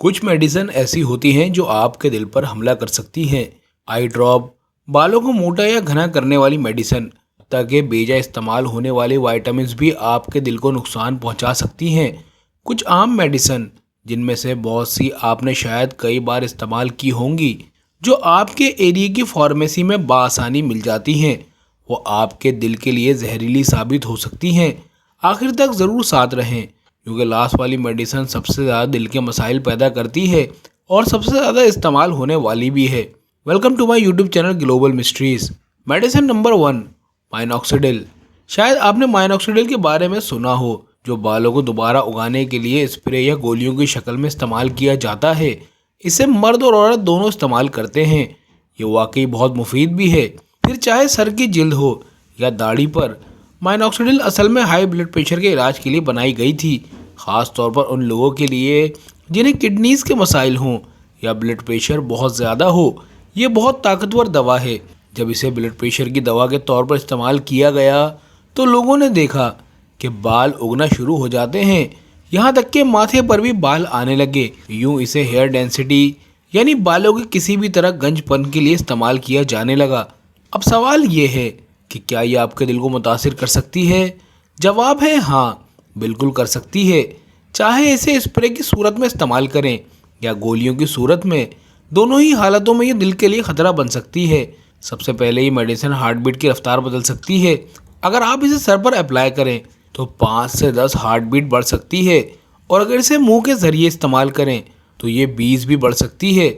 کچھ میڈیسن ایسی ہوتی ہیں جو آپ کے دل پر حملہ کر سکتی ہیں۔ آئی ڈراپ، بالوں کو موٹا یا گھنا کرنے والی میڈیسن، تاکہ بیجا استعمال ہونے والی وائٹامنس بھی آپ کے دل کو نقصان پہنچا سکتی ہیں۔ کچھ عام میڈیسن، جن میں سے بہت سی آپ نے شاید کئی بار استعمال کی ہوں گی، جو آپ کے ایریا کی فارمیسی میں بآسانی مل جاتی ہیں، وہ آپ کے دل کے لیے زہریلی ثابت ہو سکتی ہیں۔ آخر تک ضرور ساتھ رہیں، کیونکہ لاسٹ والی میڈیسن سب سے زیادہ دل کے مسائل پیدا کرتی ہے اور سب سے زیادہ استعمال ہونے والی بھی ہے۔ Welcome to my YouTube channel global mysteries. Medicine number 1، minoxidil. شاید آپ نے مائنوکسیڈل کے بارے میں سنا ہو، جو بالوں کو دوبارہ اگانے کے لیے اسپرے یا گولیوں کی شکل میں استعمال کیا جاتا ہے۔ اسے مرد اور عورت دونوں استعمال کرتے ہیں۔ یہ واقعی بہت مفید بھی ہے، پھر چاہے سر کی جلد ہو یا داڑھی پر۔ مائنوکسیڈل اصل میں ہائی بلڈ پریشر کے علاج کے لیے بنائی گئی تھی، خاص طور پر ان لوگوں کے لیے جنہیں کڈنیز کے مسائل ہوں یا بلڈ پریشر بہت زیادہ ہو۔ یہ بہت طاقتور دوا ہے۔ جب اسے بلڈ پریشر کی دوا کے طور پر استعمال کیا گیا تو لوگوں نے دیکھا کہ بال اگنا شروع ہو جاتے ہیں، یہاں تک کہ ماتھے پر بھی بال آنے لگے۔ یوں اسے ہیئر ڈینسٹی یعنی بالوں کے کسی بھی طرح گنج پن کے لیے استعمال کیا جانے لگا۔ اب سوال یہ ہے کہ کیا یہ آپ کے دل کو متاثر کر سکتی ہے؟ جواب ہے ہاں، بالکل کر سکتی ہے۔ چاہے اسے اسپرے کی صورت میں استعمال کریں یا گولیوں کی صورت میں، دونوں ہی حالتوں میں یہ دل کے لیے خطرہ بن سکتی ہے۔ سب سے پہلے یہ میڈیسن ہارٹ بیٹ کی رفتار بدل سکتی ہے۔ اگر آپ اسے سر پر اپلائی کریں تو 5 سے 10 ہارٹ بیٹ بڑھ سکتی ہے، اور اگر اسے منہ کے ذریعے استعمال کریں تو یہ 20 بھی بڑھ سکتی ہے۔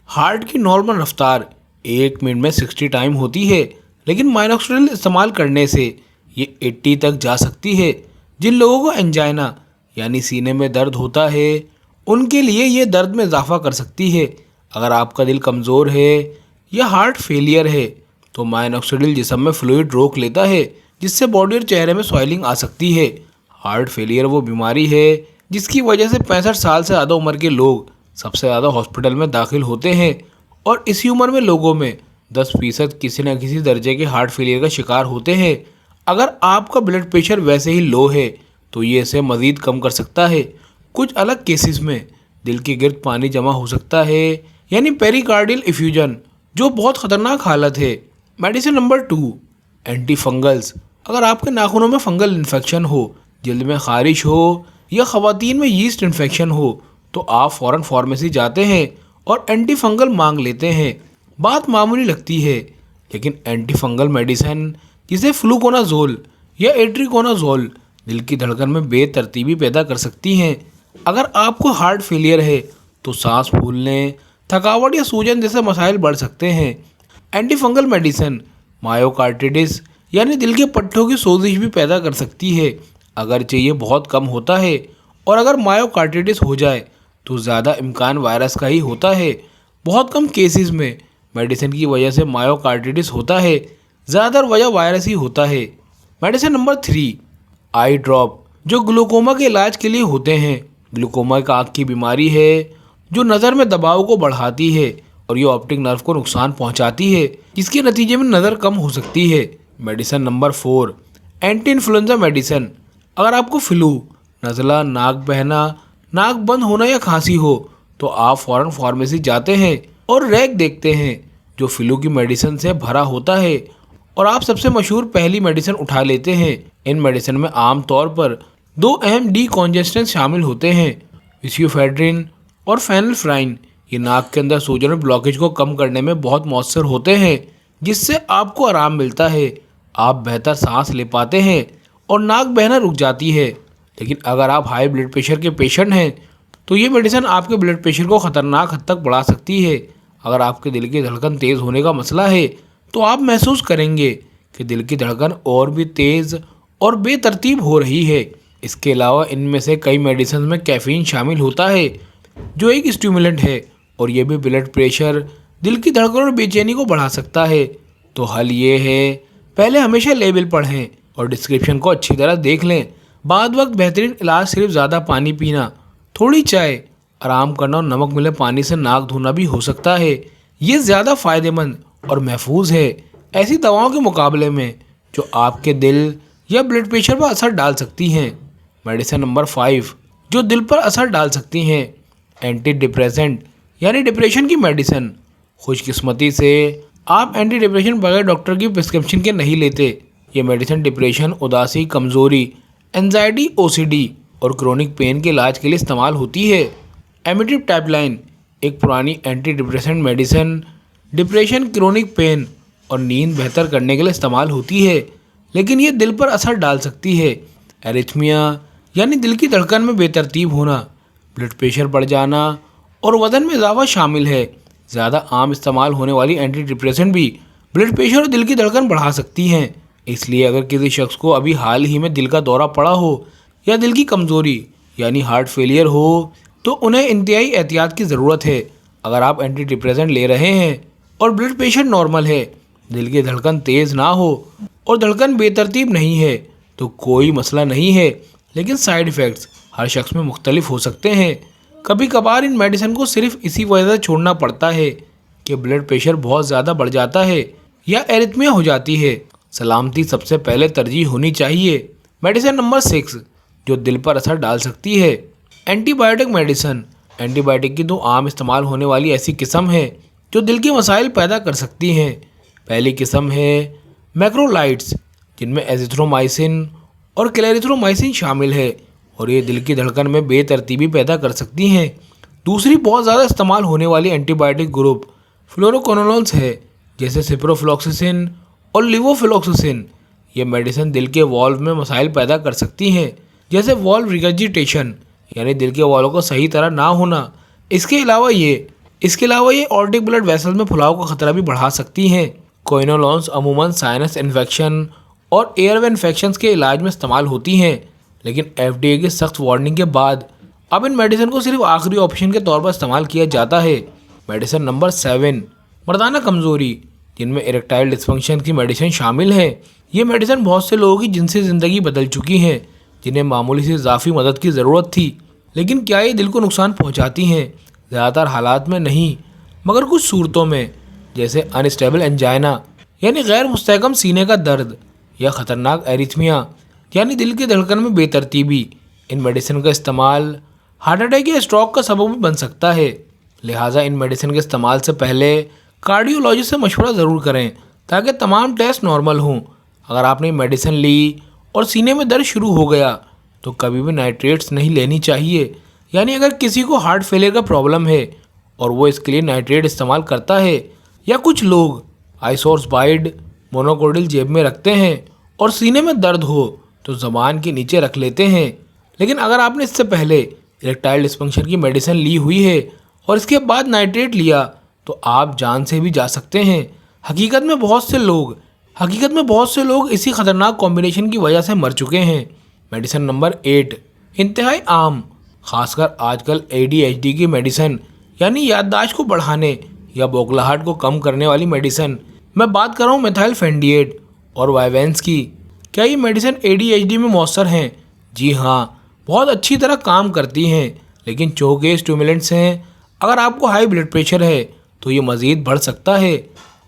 ہارٹ کی نارمل رفتار 1 منٹ میں 60 ٹائم ہوتی ہے، لیکن مائنوکسیڈل استعمال کرنے سے یہ 80 تک جا سکتی ہے۔ جن لوگوں کو انجائنا یعنی سینے میں درد ہوتا ہے، ان کے لیے یہ درد میں اضافہ کر سکتی ہے۔ اگر آپ کا دل کمزور ہے یا ہارٹ فیلئر ہے تو مائنوکسیڈل جسم میں فلوئڈ روک لیتا ہے، جس سے باڈی اور چہرے میں سوائلنگ آ سکتی ہے۔ ہارٹ فیلئر وہ بیماری ہے جس کی وجہ سے 65 سال سے زیادہ عمر کے لوگ سب سے زیادہ ہاسپٹل میں داخل ہوتے ہیں، اور اسی عمر میں لوگوں میں 10% کسی نہ کسی درجے کے ہارٹ فیلئر کا شکار ہوتے ہیں۔ اگر آپ کا بلڈ پریشر ویسے ہی لو ہے تو یہ اسے مزید کم کر سکتا ہے۔ کچھ الگ کیسز میں دل کے گرد پانی جمع ہو سکتا ہے، یعنی پیریکارڈیل ایفیوژن، جو بہت خطرناک حالت ہے۔ Medicine number 2، anti fungals. اگر آپ کے ناخنوں میں فنگل انفیکشن ہو، جلد میں خارش ہو یا خواتین میں یسٹ انفیکشن ہو تو آپ فوراً فارمیسی جاتے ہیں اور اینٹی فنگل مانگ لیتے ہیں۔ بات معمولی لگتی ہے، لیکن اینٹی فنگل میڈیسن جسے فلوکونازول یا ایٹریکونازول دل کی دھڑکن میں بے ترتیبی پیدا کر سکتی ہیں۔ اگر آپ کو ہارٹ فیلئر ہے تو سانس پھولنے، تھکاوٹ یا سوجن جیسے مسائل بڑھ سکتے ہیں۔ اینٹی فنگل میڈیسن مایوکارڈائٹس یعنی دل کے پٹھوں کی سوزش بھی پیدا کر سکتی ہے، اگرچہ یہ بہت کم ہوتا ہے، اور اگر مایوکارڈائٹس ہو جائے تو زیادہ امکان وائرس کا ہی ہوتا ہے۔ بہت کم کیسز میں میڈیسن کی وجہ سے مایوکارڈائٹس ہوتا ہے، زیادہ تر وجہ وائرس ہی ہوتا ہے۔ میڈیسن نمبر 3، آئی ڈراپ، جو گلوکوما کے علاج کے لیے ہوتے ہیں۔ گلوکوما ایک آنکھ کی بیماری ہے جو نظر میں دباؤ کو بڑھاتی ہے اور یہ آپٹک نرو کو نقصان پہنچاتی ہے، جس کے نتیجے میں نظر کم ہو سکتی ہے۔ Medicine number 4، anti influenza medicine. اگر آپ کو فلو، نزلہ، ناک بہنا، ناک بند ہونا یا کھانسی ہو تو آپ فوراً فارمیسی جاتے ہیں اور ریک دیکھتے ہیں، جو فلو کی میڈیسن سے بھرا ہوتا ہے، اور آپ سب سے مشہور پہلی میڈیسن اٹھا لیتے ہیں۔ ان میڈیسن میں عام طور پر 2 اہم ڈی کانجسٹنٹس شامل ہوتے ہیں، فیسیوفیڈرین اور فینلفرائن۔ یہ ناک کے اندر سوجن اور بلاکیج کو کم کرنے میں بہت مؤثر ہوتے ہیں، جس سے آپ کو آرام ملتا ہے، آپ بہتر سانس لے پاتے ہیں اور ناک بہنا رک جاتی ہے۔ لیکن اگر آپ ہائی بلڈ پریشر کے پیشنٹ ہیں تو یہ میڈیسن آپ کے بلڈ پریشر کو خطرناک حد تک بڑھا سکتی ہے۔ اگر آپ کے دل کی دھڑکن تیز ہونے کا مسئلہ ہے تو آپ محسوس کریں گے کہ دل کی دھڑکن اور بھی تیز اور بے ترتیب ہو رہی ہے۔ اس کے علاوہ ان میں سے کئی میڈیسنز میں کیفین شامل ہوتا ہے، جو ایک اسٹیمولنٹ ہے، اور یہ بھی بلڈ پریشر، دل کی دھڑکن اور بے چینی کو بڑھا سکتا ہے۔ تو حل یہ ہے، پہلے ہمیشہ لیبل پڑھیں اور ڈسکرپشن کو اچھی طرح دیکھ لیں۔ بعد وقت بہترین علاج صرف زیادہ پانی پینا، تھوڑی چائے، آرام کرنا اور نمک ملے پانی سے ناک دھونا بھی ہو سکتا ہے۔ یہ زیادہ فائدہ مند اور محفوظ ہے ایسی دواؤں کے مقابلے میں جو آپ کے دل یا بلڈ پریشر پر اثر ڈال سکتی ہیں۔ میڈیسن نمبر 5، جو دل پر اثر ڈال سکتی ہیں۔ اینٹی ڈپریسنٹ یعنی ڈپریشن کی میڈیسن. خوش قسمتی سے آپ اینٹی ڈپریشن بغیر ڈاکٹر کی پرسکرپشن کے نہیں لیتے. یہ میڈیسن ڈپریشن، اداسی، کمزوری، انزائٹی، OCD اور کرونک پین کے علاج کے لیے استعمال ہوتی ہے. ایمیٹرپ ٹیپ لائن ایک پرانی antidepressant medicine depression, chronic pain اور نیند بہتر کرنے کے لیے استعمال ہوتی ہے، لیکن یہ دل پر اثر ڈال سکتی ہے. ایریتھمیا یعنی دل کی دھڑکن میں بے ترتیب ہونا، بلڈ پریشر بڑھ جانا اور وزن میں اضافہ شامل ہے. زیادہ عام استعمال ہونے والی اینٹی ڈپریسنٹ بھی بلڈ پریشر اور دل کی دھڑکن بڑھا سکتی ہیں. اس لیے اگر کسی شخص کو ابھی حال ہی میں دل کا دورہ پڑا ہو یا دل کی کمزوری یعنی ہارٹ فیلئر ہو تو انہیں انتہائی احتیاط کی ضرورت ہے. اگر آپ اینٹی ڈپریسنٹ لے رہے ہیں اور بلڈ پریشر نارمل ہے، دل کی دھڑکن تیز نہ ہو اور دھڑکن بے ترتیب نہیں ہے تو کوئی مسئلہ نہیں ہے، لیکن سائیڈ ایفیکٹس ہر شخص میں مختلف ہو سکتے ہیں. کبھی کبھار ان میڈیسن کو صرف اسی وجہ سے چھوڑنا پڑتا ہے کہ بلڈ پریشر بہت زیادہ بڑھ جاتا ہے یا ایریتھمیا ہو جاتی ہے. سلامتی سب سے پہلے ترجیح ہونی چاہیے. میڈیسن نمبر 6 جو دل پر اثر ڈال سکتی ہے، antibiotic medicine. Antibiotic کی 2 عام استعمال ہونے والی ایسی قسم ہے جو دل کے مسائل پیدا کر سکتی ہیں. پہلی قسم ہے میکرولائڈس، جن میں ایزیتھرومائسن اور کلیریتھرومائسن شامل ہے اور یہ دل کی دھڑکن میں بے ترتیبی پیدا کر سکتی ہیں. دوسری بہت زیادہ استعمال ہونے والی اینٹی بایوٹک گروپ فلوروکونولونس ہے، جیسے سپروفلوکسیسن اور لیووفلوکسیسن. یہ میڈیسن دل کے والو میں مسائل پیدا کر سکتی ہیں، جیسے والو ریگرجیٹیشن یعنی دل کے والوں کو صحیح طرح نہ ہونا. اس کے علاوہ یہ آرٹک بلڈ ویسل میں پھلاؤ کا خطرہ بھی بڑھا سکتی ہیں. کوئنولونس عموماً سائنس انفیکشن اور ایئر وے انفیکشنز کے علاج میں استعمال ہوتی ہیں، لیکن FDA کی سخت وارننگ کے بعد اب ان میڈیسن کو صرف آخری آپشن کے طور پر استعمال کیا جاتا ہے. میڈیسن نمبر 7 مردانہ کمزوری، جن میں اریکٹائل ڈسفنکشن کی میڈیسن شامل ہے. یہ میڈیسن بہت سے لوگوں کی جنسی زندگی بدل چکی ہیں جنہیں معمولی سی اضافی مدد کی ضرورت تھی. لیکن کیا یہ دل کو نقصان پہنچاتی ہیں؟ زیادہ تر حالات میں نہیں، مگر کچھ صورتوں میں، جیسے انسٹیبل انجائنا یعنی غیر مستحکم سینے کا درد یا خطرناک ایریتھمیا یعنی دل کی دھڑکن میں بے ترتیبی، ان میڈیسن کا استعمال ہارٹ اٹیک یا اسٹروک کا سبب بھی بن سکتا ہے. لہٰذا ان میڈیسن کے استعمال سے پہلے کارڈیولوجسٹ سے مشورہ ضرور کریں تاکہ تمام ٹیسٹ نارمل ہوں. اگر آپ نے میڈیسن لی اور سینے میں درد شروع ہو گیا تو کبھی بھی نائٹریٹس نہیں لینی چاہیے. یعنی اگر کسی کو ہارٹ فیلئر کا پرابلم ہے اور وہ اس کے لیے نائٹریٹ استعمال کرتا ہے، یا کچھ لوگ آئسورس بائڈ مونوکورڈل جیب میں رکھتے ہیں اور سینے میں درد ہو تو زبان کے نیچے رکھ لیتے ہیں. لیکن اگر آپ نے اس سے پہلے اریکٹائل ڈسفنکشن کی میڈیسن لی ہوئی ہے اور اس کے بعد نائٹریٹ لیا تو آپ جان سے بھی جا سکتے ہیں. حقیقت میں بہت سے لوگ اسی خطرناک کمبینیشن کی وجہ سے مر چکے ہیں. میڈیسن نمبر 8 انتہائی عام، خاص کر آج کل ADHD کی میڈیسن یعنی یادداشت کو بڑھانے یا بوکھلاہٹ کو کم کرنے والی میڈیسن. میں بات کر رہا ہوں میتھائل فینڈیٹ اور وائیوینس کی. کیا یہ میڈیسن ADHD میں مؤثر ہیں؟ جی ہاں، بہت اچھی طرح کام کرتی ہیں، لیکن چونکہ اسٹیمولنٹس ہیں، اگر آپ کو ہائی بلڈ پریشر ہے تو یہ مزید بڑھ سکتا ہے.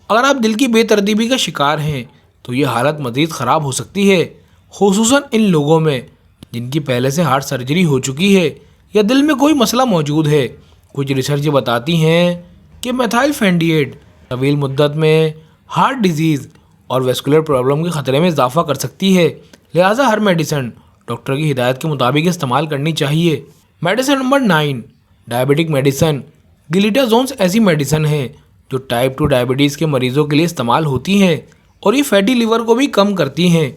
اگر آپ دل کی بے ترتیبی کا شکار ہیں تو یہ حالت مزید خراب ہو سکتی ہے، خصوصاً ان لوگوں میں جن کی پہلے سے ہارٹ سرجری ہو چکی ہے یا دل میں کوئی مسئلہ موجود ہے. کچھ ریسرچ بتاتی ہیں کہ میتھائل فینڈیٹ طویل مدت میں ہارٹ ڈیزیز اور ویسکولر پرابلم کے خطرے میں اضافہ کر سکتی ہے. لہٰذا ہر میڈیسن ڈاکٹر کی ہدایت کے مطابق استعمال کرنی چاہیے. Medicine number 9 diabetic medicine. Glitazones ایسی میڈیسن ہے جو ٹائپ 2 ڈائبٹیز کے مریضوں کے لیے استعمال ہوتی ہیں اور یہ فیٹی لیور کو بھی کم کرتی ہیں،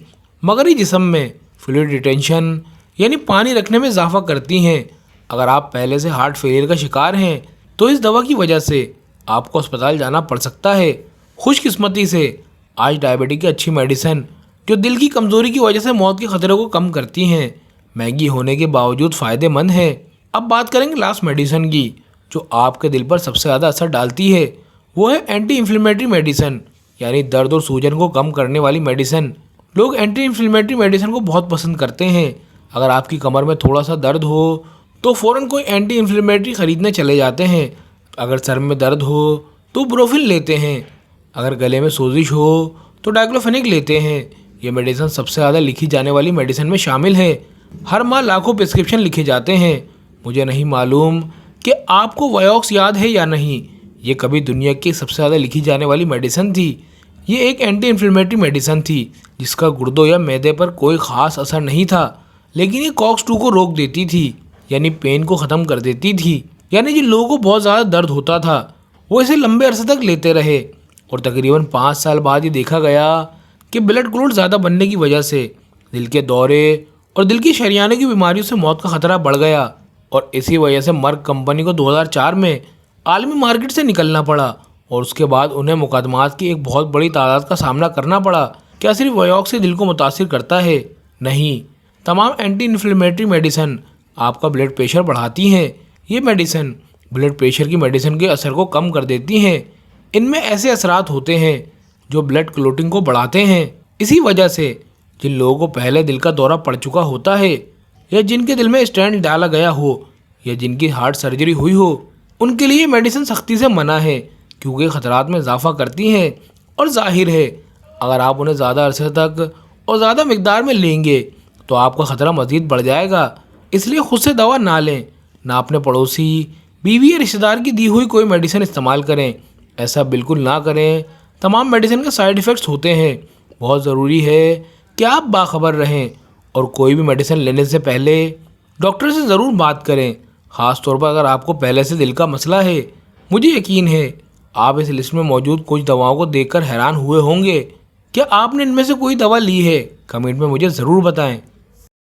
مگر یہ جسم میں فلوئڈ ریٹینشن یعنی پانی رکھنے میں اضافہ کرتی ہیں. اگر آپ پہلے سے ہارٹ فیلئر کا شکار ہیں تو اس دوا کی وجہ سے آپ کو اسپتال جانا پڑ سکتا ہے. خوش قسمتی سے آج ڈائبٹک کی اچھی میڈیسن جو دل کی کمزوری کی وجہ سے موت کے خطرے کو کم کرتی ہیں، مہنگی ہونے کے باوجود فائدے مند ہیں. اب بات کریں گے لاسٹ میڈیسن کی جو آپ کے دل پر سب سے زیادہ اثر ڈالتی ہے، وہ ہے اینٹی انفلیمیٹری میڈیسن یعنی درد اور سوجن کو کم کرنے والی میڈیسن. لوگ اینٹی انفلیمیٹری میڈیسن کو بہت پسند کرتے ہیں. اگر آپ کی کمر میں تھوڑا سا درد ہو تو فوراً کوئی اینٹی انفلیمیٹری خریدنے چلے جاتے ہیں. اگر سر میں درد ہو تو بروفن لیتے ہیں. اگر گلے میں سوزش ہو تو ڈائکلوفینک لیتے ہیں. یہ میڈیسن سب سے زیادہ لکھی جانے والی میڈیسن میں شامل ہے. ہر ماہ لاکھوں پرسکرپشن لکھے جاتے ہیں. مجھے نہیں معلوم کہ آپ کو ویوکس یاد ہے یا نہیں؟ یہ کبھی دنیا کی سب سے زیادہ لکھی جانے والی میڈیسن تھی۔ یہ ایک اینٹی انفلیمیٹری میڈیسن تھی جس کا گردوں یا معدے پر کوئی خاص اثر نہیں تھا، لیکن یہ COX-2 کو روک دیتی تھی، یعنی پین کو ختم کر دیتی تھی۔ یعنی جن لوگوں کو بہت زیادہ درد ہوتا تھا وہ اسے لمبے عرصے تک لیتے رہے، اور تقریباً 5 سال بعد یہ دیکھا گیا کہ بلڈ کلوٹ زیادہ بننے کی وجہ سے دل کے دورے اور دل کی شریانوں کی بیماریوں سے موت کا خطرہ بڑھ گیا، اور اسی وجہ سے مرک کمپنی کو 2004 میں عالمی مارکیٹ سے نکلنا پڑا، اور اس کے بعد انہیں مقدمات کی ایک بہت بڑی تعداد کا سامنا کرنا پڑا۔ کیا صرف ویوکس سے دل کو متاثر کرتا ہے؟ نہیں، تمام اینٹی انفلیمیٹری میڈیسن آپ کا بلڈ پریشر بڑھاتی ہیں۔ یہ میڈیسن بلڈ پریشر کی میڈیسن کے اثر کو کم کر دیتی ہیں۔ ان میں ایسے اثرات ہوتے ہیں جو بلڈ کلوٹنگ کو بڑھاتے ہیں۔ اسی وجہ سے جن لوگوں کو پہلے دل کا دورہ پڑ چکا ہوتا ہے، یا جن کے دل میں اسٹینٹ ڈالا گیا ہو، یا جن کی ہارٹ سرجری ہوئی ہو، ان کے لیے یہ میڈیسن سختی سے منع ہے، کیونکہ خطرات میں اضافہ کرتی ہیں، اور ظاہر ہے اگر آپ انہیں زیادہ عرصے تک اور زیادہ مقدار میں لیں گے تو آپ کا خطرہ مزید بڑھ جائے گا۔ اس لیے خود سے دوا نہ لیں، نہ اپنے پڑوسی، بیوی یا رشتہ دار کی دی ہوئی کوئی میڈیسن استعمال کریں۔ ایسا بالکل نہ کریں۔ تمام میڈیسن کے سائیڈ ایفیکٹس ہوتے ہیں۔ بہت ضروری ہے کہ آپ باخبر رہیں، اور کوئی بھی میڈیسن لینے سے پہلے ڈاکٹر سے ضرور بات کریں، خاص طور پر اگر آپ کو پہلے سے دل کا مسئلہ ہے۔ مجھے یقین ہے آپ اس لسٹ میں موجود کچھ دواؤں کو دیکھ کر حیران ہوئے ہوں گے۔ کیا آپ نے ان میں سے کوئی دوا لی ہے؟ کمنٹ میں مجھے ضرور بتائیں۔